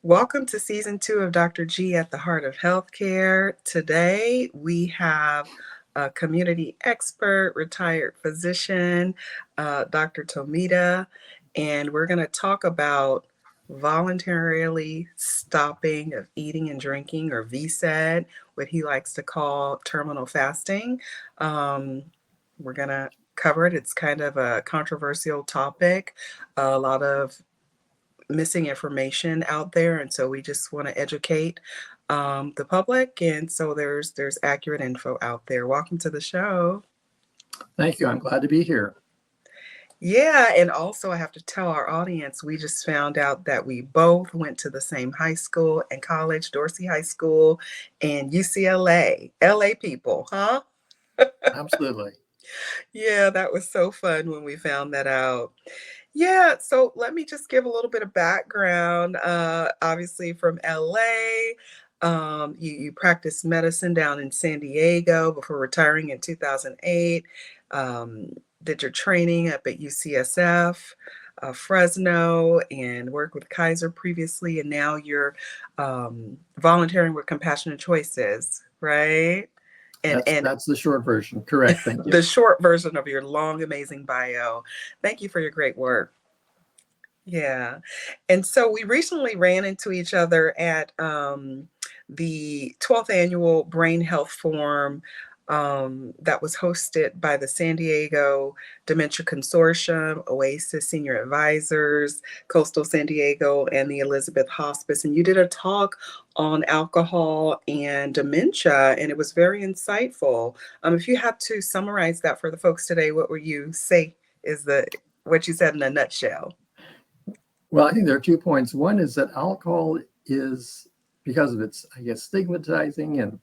Welcome to season 2 of Dr. G at the Heart of Healthcare. Today we have a community expert, retired physician, Dr. Tomita, and we're going to talk about voluntarily stopping of eating and drinking, or VSED, what he likes to call terminal fasting. We're going to cover it. It's kind of a controversial topic. A lot of missing information out there, and so we just want to educate the public, and so there's accurate info out there. Welcome to the show. Thank you. I'm glad to be here. Yeah, and also I have to tell our audience, we just found out that we both went to the same high school and college, Dorsey High School and UCLA. LA people, huh? Absolutely. Yeah, that was so fun when we found that out. Yeah, so let me just give a little bit of background. Obviously, from LA, you practiced medicine down in San Diego before retiring in 2008. Did your training up at UCSF, Fresno, and worked with Kaiser previously, and now you're volunteering with Compassionate Choices, right? And That's the short version. Correct. Thank you. the short version of your long, amazing bio. Thank you for your great work. Yeah. And so we recently ran into each other at the 12th annual Brain Health Forum that was hosted by the San Diego Dementia Consortium, Oasis Senior Advisors, Coastal San Diego, and the Elizabeth Hospice. And you did a talk on alcohol and dementia, and it was very insightful. If you had to summarize that for the folks today, what would you say is what you said in a nutshell? Well, I think there are 2 points. One is that alcohol is, because of its, stigmatizing, and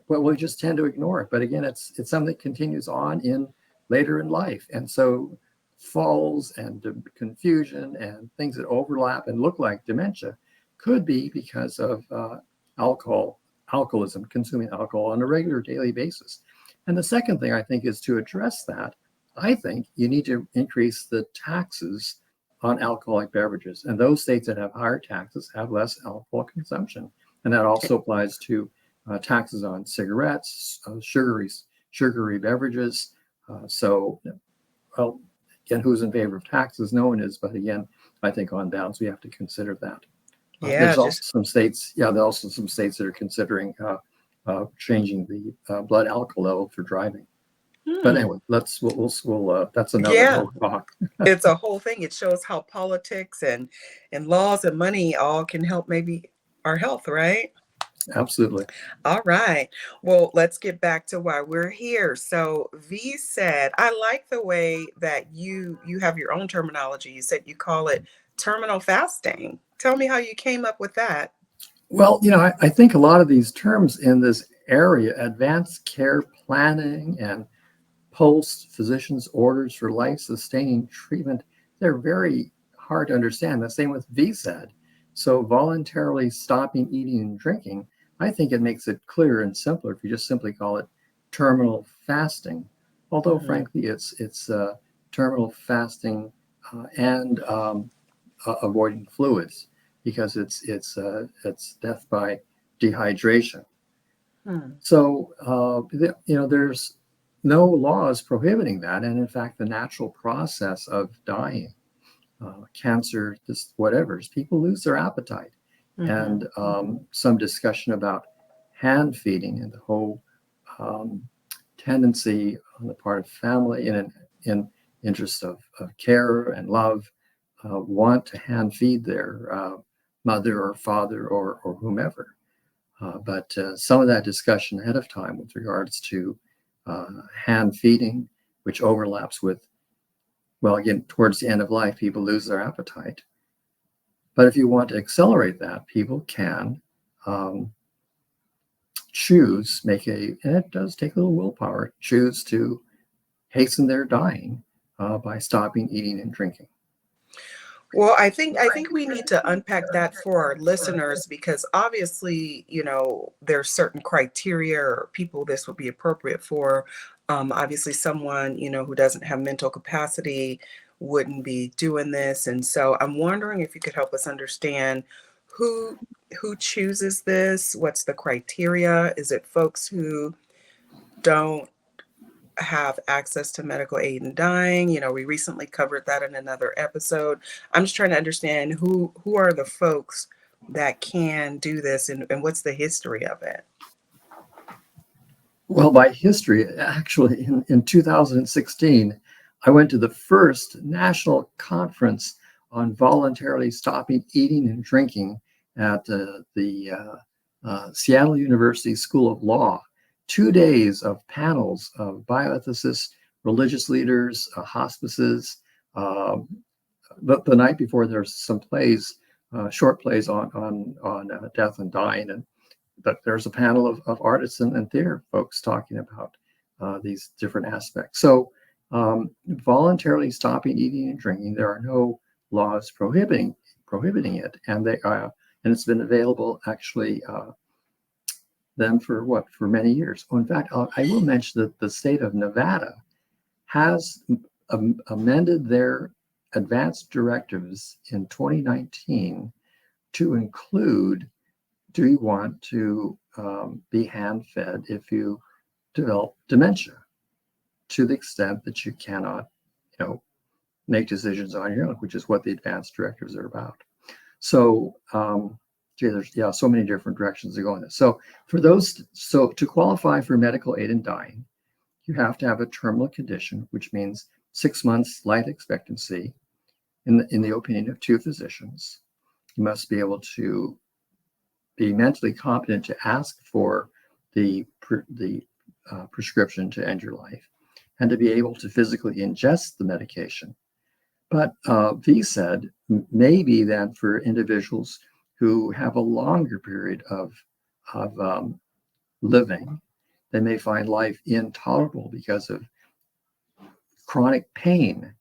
we just tend to ignore it. But again, it's something that continues on later in life. And so falls and confusion and things that overlap and look like dementia could be because of alcoholism, consuming alcohol on a regular daily basis. And the second thing I think is, to address that, I think you need to increase the taxes on alcoholic beverages. And those states that have higher taxes have less alcohol consumption. And that also applies to taxes on cigarettes, sugary beverages. Well, again, who's in favor of taxes? No one is. But again, I think on balance, we have to consider that. There's also some states that are considering changing the blood alcohol level for driving. But anyway, that's another whole talk. It's a whole thing. It shows how politics and laws and money all can help maybe our health, right? Absolutely. All right. Well, let's get back to why we're here. So VSED, I like the way that you have your own terminology. You said you call it terminal fasting. Tell me how you came up with that. Well, I think a lot of these terms in this area, advanced care planning and post physician's orders for life-sustaining treatment, they're very hard to understand. The same with VSED. So voluntarily stopping eating and drinking, I think it makes it clearer and simpler if you just simply call it terminal fasting. Although, frankly, it's terminal fasting and avoiding fluids, because it's death by dehydration. So there's no laws prohibiting that, and in fact, the natural process of dying, cancer, just whatever, people lose their appetite. And some discussion about hand feeding and the whole tendency on the part of family in interest of care and love, want to hand feed their mother or father or whomever. But some of that discussion ahead of time with regards to hand feeding, which overlaps with, well, again, towards the end of life, people lose their appetite. But if you want to accelerate that, people can choose, and it does take a little willpower, choose to hasten their dying by stopping eating and drinking. Well, I think we need to unpack that for our listeners, because obviously, there's certain criteria or people this would be appropriate for. Obviously, someone, who doesn't have mental capacity wouldn't be doing this. And so I'm wondering if you could help us understand who who chooses this? What's the criteria? Is it folks who don't have access to medical aid in dying? You know, we recently covered that in another episode. I'm just trying to understand who are the folks that can do this, and what's the history of it? Well, by history, actually, in 2016, I went to the first national conference on voluntarily stopping eating and drinking at the Seattle University School of Law. 2 days of panels of bioethicists, religious leaders, hospices. Uh, the night before, there's some plays, short plays on death and dying, and but there's a panel of artists and theater folks talking about these different aspects. So voluntarily stopping eating and drinking, there are no laws prohibiting it, and it's been available actually then for many years. Oh, in fact, I will mention that the state of Nevada has amended their advanced directives in 2019 to include, do you want to be hand fed if you develop dementia, to the extent that you cannot, make decisions on your own, which is what the advanced directives are about. So, there's so many different directions to go in this. So so to qualify for medical aid in dying, you have to have a terminal condition, which means 6 months life expectancy in the opinion of two physicians. You must be able to be mentally competent to ask for the prescription to end your life, and to be able to physically ingest the medication. But VSED may be then for individuals who have a longer period of living. They may find life intolerable because of chronic pain,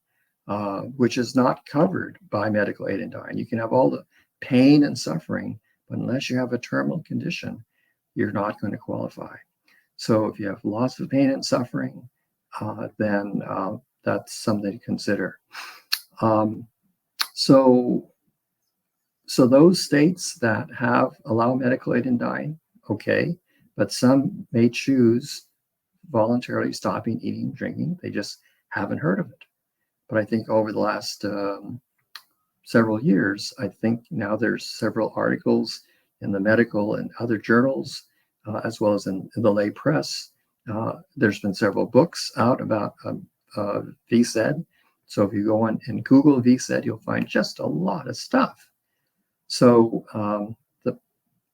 which is not covered by medical aid in dying. You can have all the pain and suffering, but unless you have a terminal condition, you're not going to qualify. So if you have lots of pain and suffering, then that's something to consider. So those states that allow medical aid in dying, okay, but some may choose voluntarily stopping eating, drinking. They just haven't heard of it. But I think over the last several years, I think now there's several articles in the medical and other journals, as well as in the lay press. There's been several books out about VSED. So if you go on and Google VSED, you'll find just a lot of stuff. So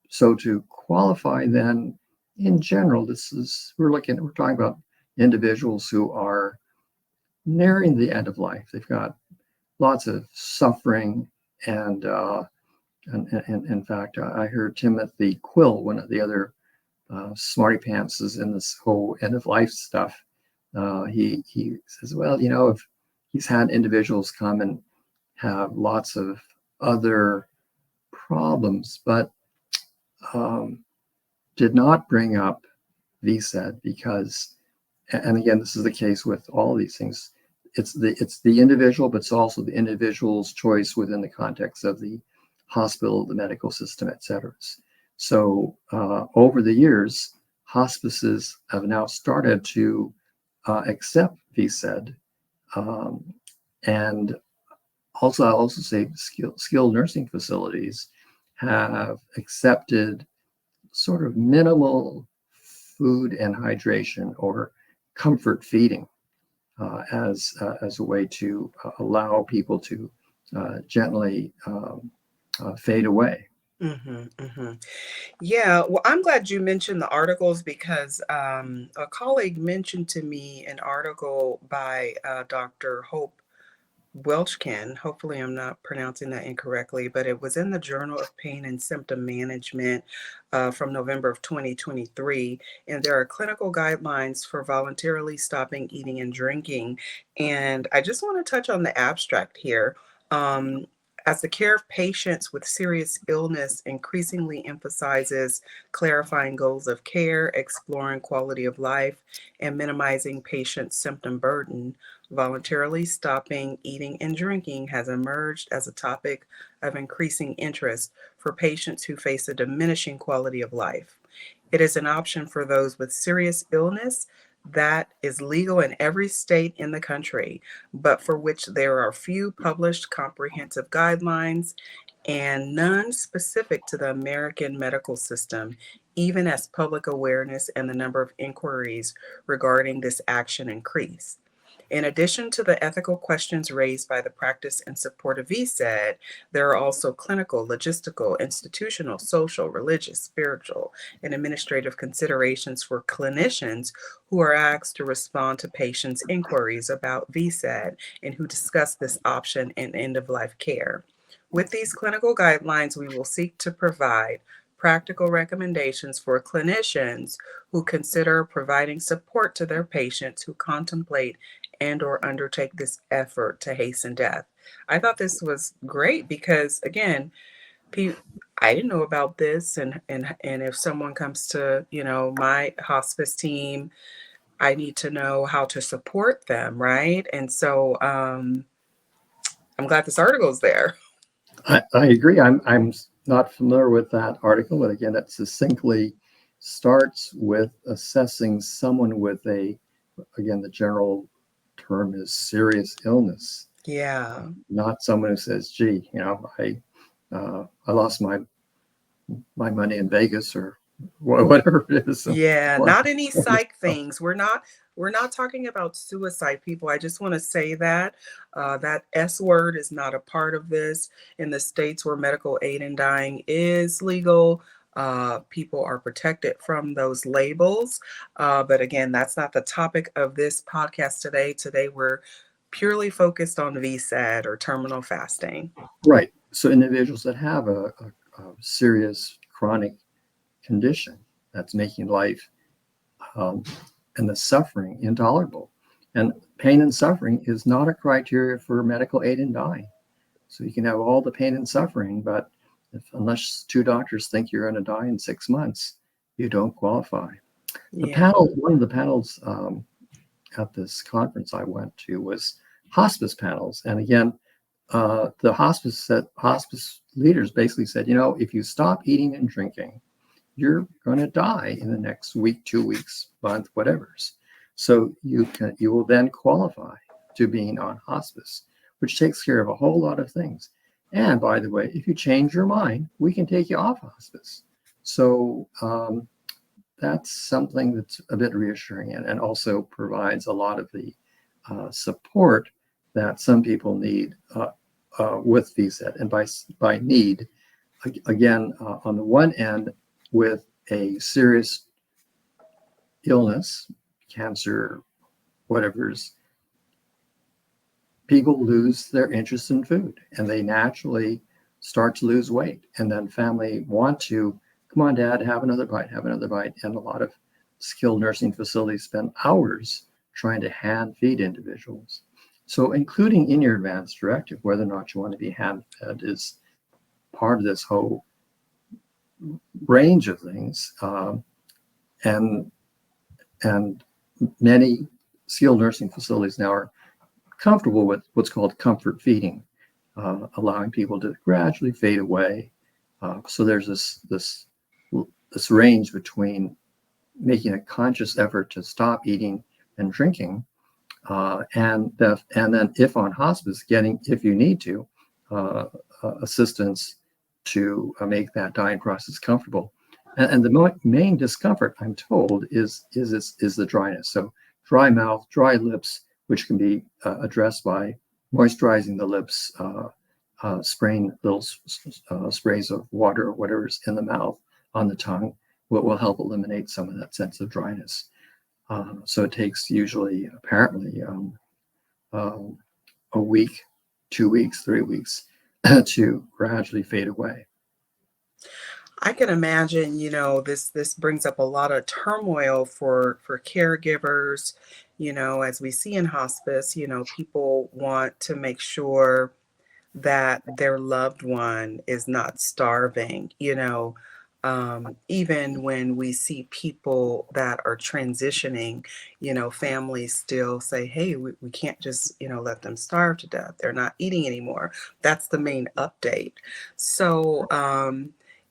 so to qualify then, in general, we're talking about individuals who are nearing the end of life. They've got lots of suffering, and in fact, I heard Timothy Quill, one of the other smarty pantses in this whole end of life stuff. He says, well, if he's had individuals come and have lots of other problems, but did not bring up VSED because, and again, this is the case with all these things. It's the individual, but it's also the individual's choice within the context of the hospital, the medical system, et cetera. So over the years, hospices have now started to accept VSED, and I'll also say skilled nursing facilities have accepted sort of minimal food and hydration or comfort feeding as a way to allow people to gently fade away. Mm-hmm, mm-hmm. Yeah, well, I'm glad you mentioned the articles because a colleague mentioned to me an article by Dr. Hope Welchkin. Hopefully, I'm not pronouncing that incorrectly, but it was in the Journal of Pain and Symptom Management from November of 2023. And there are clinical guidelines for voluntarily stopping eating and drinking. And I just want to touch on the abstract here. Um, As the care of patients with serious illness increasingly emphasizes clarifying goals of care, exploring quality of life, and minimizing patient symptom burden, voluntarily stopping eating and drinking has emerged as a topic of increasing interest for patients who face a diminishing quality of life. It is an option for those with serious illness that is legal in every state in the country, but for which there are few published comprehensive guidelines and none specific to the American medical system, even as public awareness and the number of inquiries regarding this action increase. In addition to the ethical questions raised by the practice and support of VSED, there are also clinical, logistical, institutional, social, religious, spiritual, and administrative considerations for clinicians who are asked to respond to patients' inquiries about VSED and who discuss this option in end of life care. With these clinical guidelines, we will seek to provide practical recommendations for clinicians who consider providing support to their patients who contemplate and or undertake this effort to hasten death. I thought this was great because again, I didn't know about this, and if someone comes to, my hospice team, I need to know how to support them, right? And so I'm glad this article's there. I agree. I'm not familiar with that article, but again, it succinctly starts with assessing someone with again, the general term is serious illness, Yeah. not someone who says, "Gee, I lost my money in Vegas or whatever it is." Yeah, not any psych things. We're not talking about suicide, people. I just want to say that that S word is not a part of this. In the states where medical aid in dying is legal, people are protected from those labels. But again, that's not the topic of this podcast today. Today we're purely focused on VSAD or terminal fasting. Right. So individuals that have a serious chronic condition that's making life um, and the suffering intolerable. And pain and suffering is not a criteria for medical aid in dying. So you can have all the pain and suffering, but unless two doctors think you're going to die in 6 months, you don't qualify. Yeah. One of the panels at this conference I went to was hospice panels. And again, the hospice leaders basically said, if you stop eating and drinking, you're going to die in the next week, 2 weeks, month, whatever's. So you will then qualify to being on hospice, which takes care of a whole lot of things. And by the way, if you change your mind, we can take you off hospice. So that's something that's a bit reassuring and also provides a lot of the support that some people need with VSED. And by need, again, on the one end, with a serious illness, cancer, whatever's, people lose their interest in food and they naturally start to lose weight. And then family want to, come on, Dad, have another bite, have another bite. And a lot of skilled nursing facilities spend hours trying to hand feed individuals. So including in your advance directive, whether or not you want to be hand fed is part of this whole range of things, and many skilled nursing facilities now are comfortable with what's called comfort feeding, allowing people to gradually fade away. So there's this range between making a conscious effort to stop eating and drinking, and then if on hospice, getting, if you need to, assistance to make that dying process comfortable. And the main discomfort, I'm told, is the dryness. So dry mouth, dry lips, which can be addressed by moisturizing the lips, spraying little sprays of water or whatever's in the mouth on the tongue will help eliminate some of that sense of dryness. So it takes usually, apparently, a week, 2 weeks, 3 weeks to gradually fade away. I can imagine, this brings up a lot of turmoil for caregivers, as we see in hospice, people want to make sure that their loved one is not starving, even when we see people that are transitioning, families still say, hey, we can't just, let them starve to death. They're not eating anymore. That's the main update. So,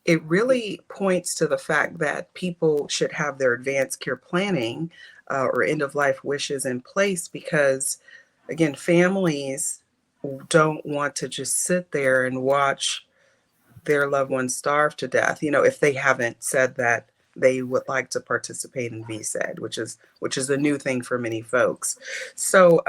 it really points to the fact that people should have their advanced care planning or end of life wishes in place because, again, families don't want to just sit there and watch their loved ones starve to death, if they haven't said that they would like to participate in VSED, which is a new thing for many folks. So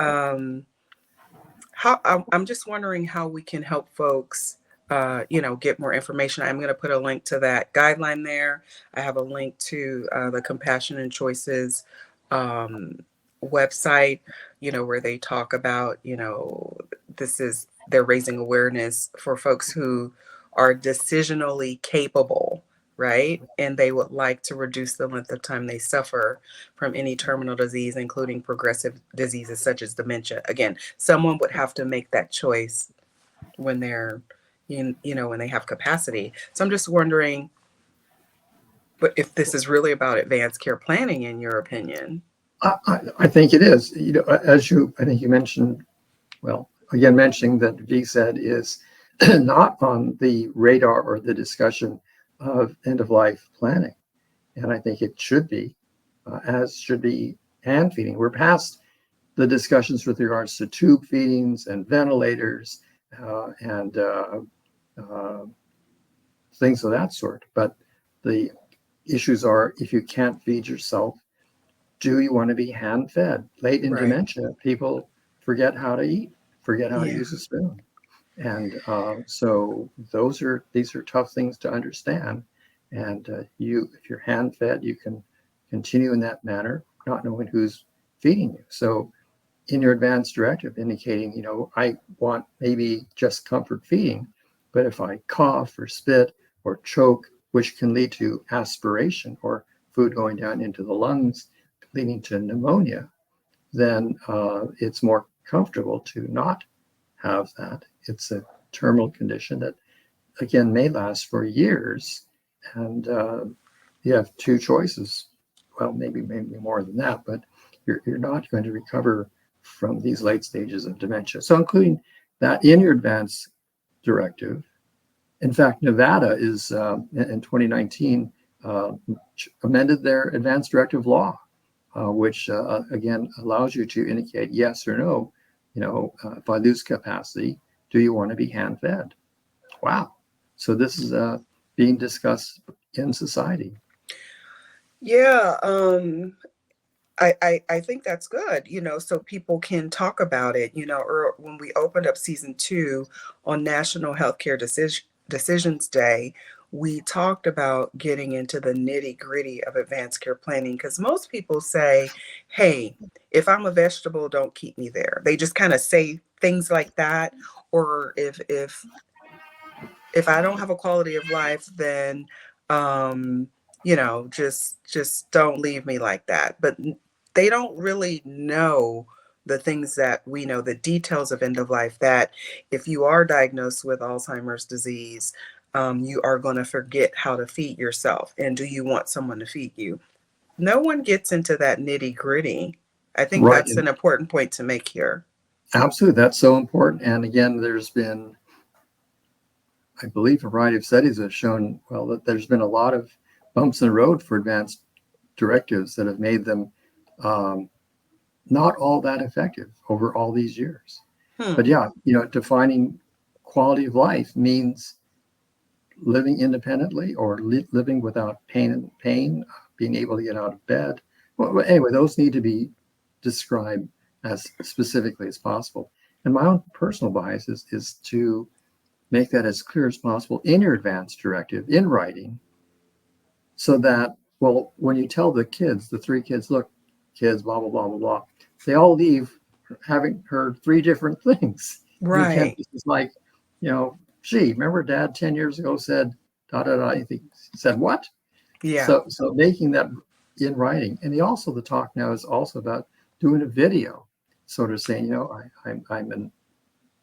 how I'm just wondering how we can help folks get more information. I'm going to put a link to that guideline there. I have a link to the Compassion and Choices um, website, where they talk about, they're raising awareness for folks who are decisionally capable, right? And they would like to reduce the length of time they suffer from any terminal disease, including progressive diseases such as dementia. Again, someone would have to make that choice when they're, when they have capacity. So I'm just wondering, but if this is really about advanced care planning, in your opinion. I think it is. I think you mentioned, well, again, mentioning that VSED is not on the radar or the discussion of end of life planning. And I think it should be, as should be hand feeding. We're past the discussions with regards to tube feedings and ventilators and uh, things of that sort. But the issues are, if you can't feed yourself, do you want to be hand fed? Late in Right. dementia, people forget how to eat, forget how to Yeah. use a spoon. And so these are tough things to understand. And if you're hand fed, you can continue in that manner, not knowing who's feeding you. So in your advanced directive indicating, I want maybe just comfort feeding, but if I cough or spit or choke, which can lead to aspiration or food going down into the lungs, leading to pneumonia, then it's more comfortable to not have that. It's a terminal condition that, again, may last for years. And you have two choices. Well, maybe more than that, but you're not going to recover from these late stages of dementia. So including that in your advance directive. In fact, Nevada is in 2019 amended their advance directive law, which again allows you to indicate yes or no. If I lose capacity, do you want to be hand fed? Wow. So this is being discussed in society. Yeah. I think that's good, so people can talk about it, or when we opened up season 2 on National Healthcare Decisions Day, we talked about getting into the nitty gritty of advanced care planning because most people say, hey, if I'm a vegetable, don't keep me there. They just kind of say things like that. Or if I don't have a quality of life, then just don't leave me like that. But they don't really know the things that we know, the details of end of life, that if you are diagnosed with Alzheimer's disease, you are going to forget how to feed yourself. And do you want someone to feed you? No one gets into that nitty gritty. I think Right. that's an important point to make here. Absolutely. That's so important. And again, there's been, I believe, a variety of studies that have shown, well, that there's been a lot of bumps in the road for advanced directives that have made them um, not all that effective over all these years. But Hmm. yeah, defining quality of life means living independently or living without pain, being able to get out of bed. Well, anyway, those need to be described as specifically as possible. And my own personal bias is to make that as clear as possible in your advance directive in writing, so that, well, when you tell the kids, the three kids, look, kids, blah, blah, blah, blah, blah, they all leave having heard three different things. You can't, Right. it's like, gee, remember dad 10 years ago said, da, da, da, he said what? Yeah. So making that in writing. And the talk now is also about doing a video, sort of saying,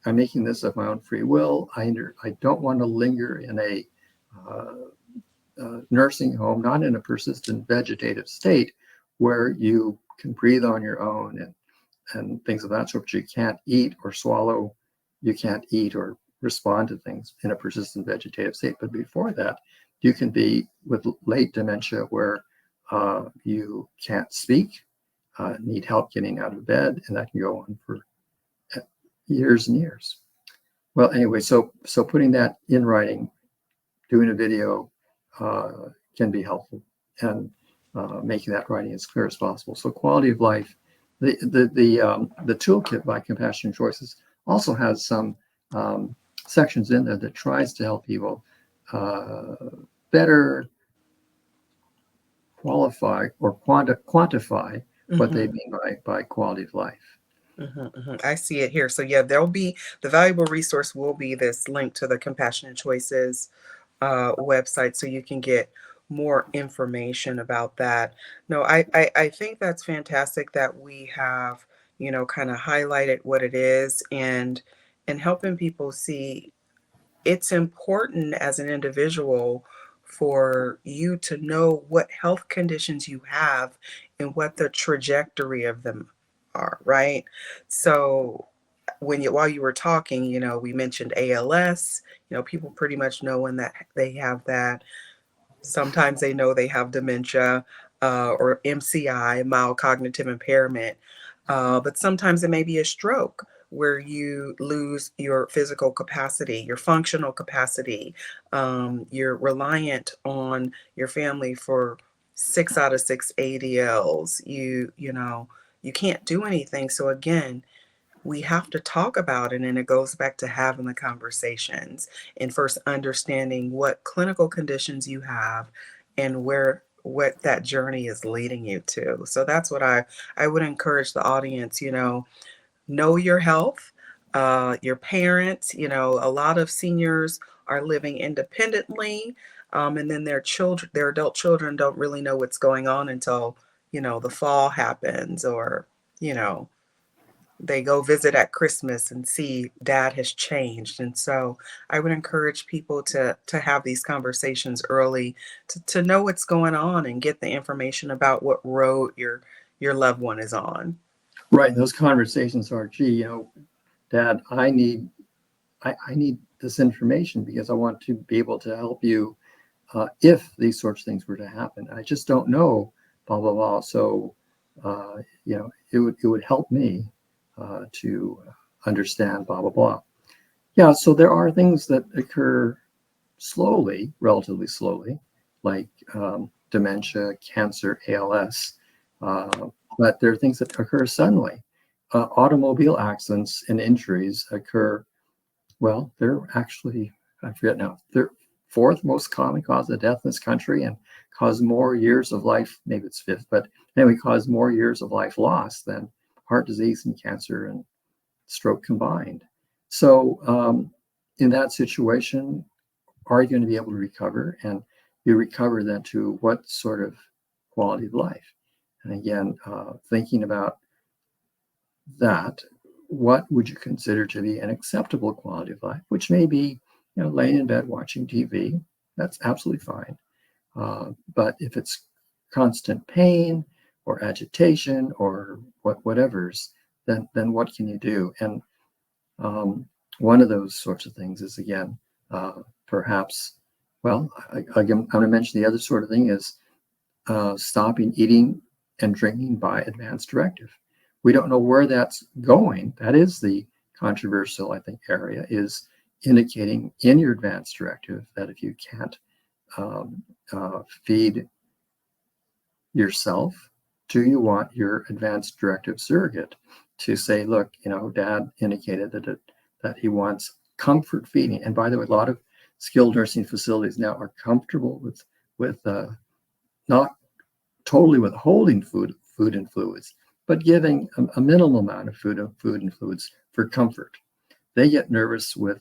I'm making this of my own free will. I don't want to linger in a nursing home, not in a persistent vegetative state where you can breathe on your own and things of that sort, but you can't eat or swallow, you can't eat or respond to things in a persistent vegetative state. But before that, you can be with late dementia where you can't speak, need help getting out of bed, and that can go on for years and years. Well, anyway, so putting that in writing, doing a video can be helpful, and making that writing as clear as possible. So quality of life, the toolkit by Compassionate Choices also has some sections in there that tries to help people better qualify or quantify what they mean by quality of life. I see it here. So yeah, there'll be the valuable resource will be this link to the Compassionate Choices website, so you can get more information about that. No, I think that's fantastic that we have, kind of highlighted what it is and helping people see it's important as an individual for you to know what health conditions you have and what the trajectory of them are, right? So while you were talking, we mentioned ALS, people pretty much know when that they have that. Sometimes they know they have dementia or MCI, mild cognitive impairment, but sometimes it may be a stroke where you lose your physical capacity, your functional capacity. You're reliant on your family for 6 out of 6 ADLs. You can't do anything. So again, we have to talk about it, and it goes back to having the conversations and first understanding what clinical conditions you have and what that journey is leading you to. So that's what I would encourage the audience, know your health, your parents. A lot of seniors are living independently, and then their adult children don't really know what's going on until the fall happens, or you know they go visit at Christmas and see dad has changed. And so I would encourage people to have these conversations early, to know what's going on and get the information about what road your loved one is on. Right. Those conversations are, gee, Dad, I need this information because I want to be able to help you if these sorts of things were to happen. I just don't know, blah blah blah. So it would help me to understand, blah blah blah. Yeah. So there are things that occur slowly, relatively slowly, like dementia, cancer, ALS. But there are things that occur suddenly. Automobile accidents and injuries occur. Well, they're actually, I forget now, they're fourth most common cause of death in this country and cause more years of life, maybe it's fifth, but anyway, cause more years of life lost than heart disease and cancer and stroke combined. So in that situation, are you going to be able to recover? And you recover then to what sort of quality of life? And again, thinking about that, what would you consider to be an acceptable quality of life, which may be, laying in bed watching TV, that's absolutely fine. But if it's constant pain or agitation or whatever's, then what can you do? And one of those sorts of things is, again, perhaps, well, I'm going to mention the other sort of thing is stopping eating and drinking by advance directive. We don't know where that's going. That is the controversial, I think, area, is indicating in your advance directive that if you can't feed yourself, do you want your advance directive surrogate to say, look, Dad indicated that he wants comfort feeding. And by the way, a lot of skilled nursing facilities now are comfortable with not totally withholding food and fluids, but giving a minimal amount of food and fluids for comfort. They get nervous with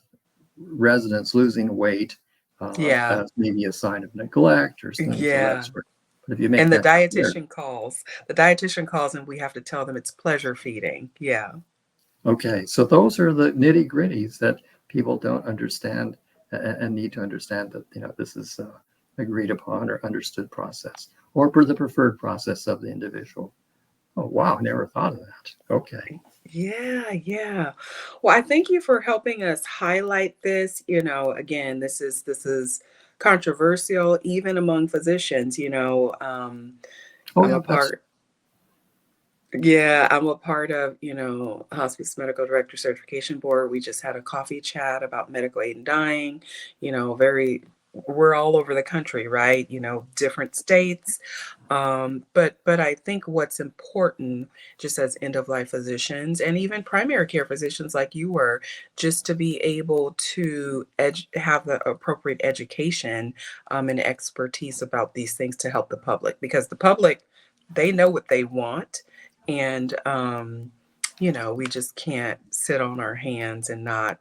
residents losing weight Yeah. as maybe a sign of neglect or things of that Yeah. sort. But if you make And the that clear, dietitian calls. The dietitian calls and we have to tell them it's pleasure feeding. Yeah. Okay, so those are the nitty gritties that people don't understand and need to understand that, this is agreed upon or understood process or the preferred process of the individual. Oh, wow, never thought of that. Okay. Yeah, yeah. Well, I thank you for helping us highlight this. Again, this is controversial even among physicians. Oh, I'm yeah, a part Yeah, I'm a part of, Hospice Medical Director Certification Board. We just had a coffee chat about medical aid and dying, we're all over the country, right? Different states. But I think what's important, just as end of life physicians and even primary care physicians like you were, just to be able to have the appropriate education and expertise about these things to help the public, because the public, they know what they want, and we just can't sit on our hands and not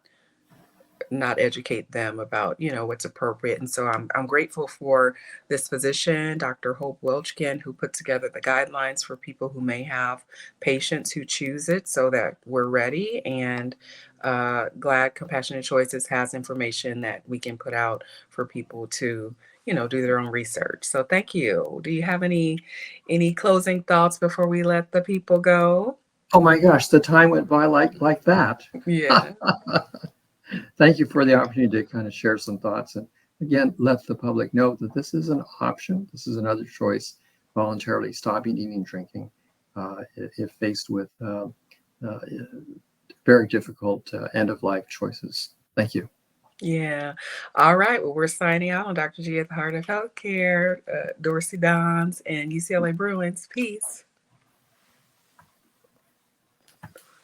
educate them about what's appropriate. And so I'm grateful for this physician, Dr. Hope Welchkin, who put together the guidelines for people who may have patients who choose it, so that we're ready. And glad Compassionate Choices has information that we can put out for people to do their own research. So thank you. Do you have any closing thoughts before we let the people go? Oh my gosh, the time went by like that. Yeah. Thank you for the opportunity to kind of share some thoughts and again let the public know that this is an option. This is another choice. Voluntarily stopping eating and drinking if faced with uh, very difficult end of life choices. Thank you. Yeah. All right. Well, we're signing out on Dr. G at the Heart of Healthcare, Dorsey Dons, and UCLA Bruins. Peace.